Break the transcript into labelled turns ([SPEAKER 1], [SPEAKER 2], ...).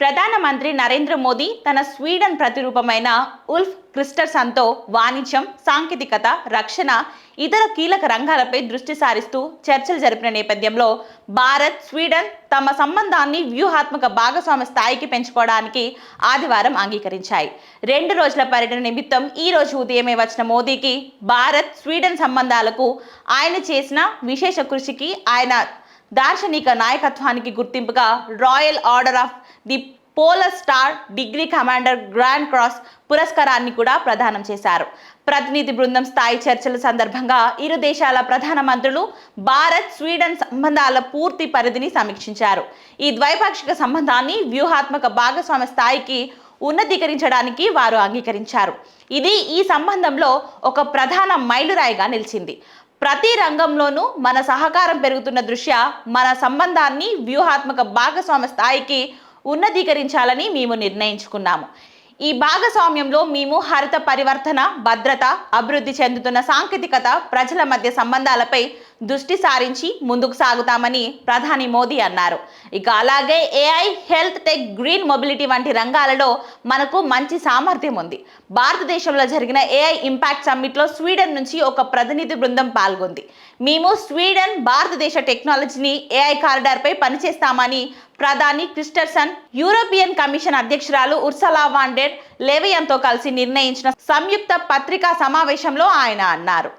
[SPEAKER 1] ప్రధానమంత్రి నరేంద్ర మోదీ తన Sweden ప్రతిరూపమైన wolf క్రిస్టర్సన్తో వాణిజ్యం, సాంకేతికత, రక్షణ, ఇతర కీలక రంగాలపై దృష్టి సారిస్తూ చర్చలు జరిపిన నేపథ్యంలో భారత్, స్వీడన్ తమ సంబంధాన్ని వ్యూహాత్మక భాగస్వామ్య స్థాయికి పెంచుకోవడానికి ఆదివారం అంగీకరించాయి. 2 రోజుల పర్యటన నిమిత్తం ఈ రోజు ఉదయమే వచ్చిన మోదీకి భారత్, స్వీడన్ సంబంధాలకు ఆయన చేసిన విశేష కృషికి, ఆయన దార్శనిక నాయకత్వానికి గుర్తింపుగా royal order of the polar star degree commander grand cross పురస్కారాన్ని కూడా ప్రదానం చేశారు. ప్రతినిధి బృందం స్థాయి చర్చల సందర్భంగా ఇరు దేశాల ప్రధానమంత్రులు భారత్, స్వీడన్ సంబంధాల పూర్తి పరిధిని సమీక్షించారు. ఈ ద్వైపాక్షిక సంబంధాన్ని వ్యూహాత్మక భాగస్వామ్య స్థాయికి ఉన్నతీకరించడానికి వారు అంగీకరించారు. ఇది ఈ సంబంధంలో ఒక ప్రధాన మైలురాయిగా నిలిచింది. ప్రతి రంగంలోనూ మన సహకారం పెరుగుతున్న దృష్ట్యా మన సంబంధాన్ని వ్యూహాత్మక భాగస్వామ్య స్థాయికి ఉన్నతీకరించాలని మేము నిర్ణయించుకున్నాము. ఈ భాగస్వామ్యంలో మేము హరిత పరివర్తన, భద్రత, అభివృద్ధి చెందుతున్న సాంకేతికత, ప్రజల మధ్య సంబంధాలపై దృష్టి సారించి ముందుకు సాగుతామని ప్రధాని మోదీ అన్నారు. ఇక అలాగే AI, health tech, green mobility వంటి రంగాలలో మనకు మంచి సామర్థ్యం ఉంది. భారతదేశంలో జరిగిన ఏఐ ఇంపాక్ట్ సమ్మిట్లో స్వీడన్ నుంచి ఒక ప్రతినిధి బృందం పాల్గొంది. మేము స్వీడన్, భారతదేశ టెక్నాలజీని ఏఐ కారిడార్పై పనిచేస్తామని ప్రధాని క్రిస్టర్సన్ యూరోపియన్ కమిషన్ అధ్యక్షురాలు ఉర్సలా వాన్ డెర్ లెయన్తో కలిసి నిర్ణయించిన సంయుక్త పత్రికా సమావేశంలో ఆయన అన్నారు.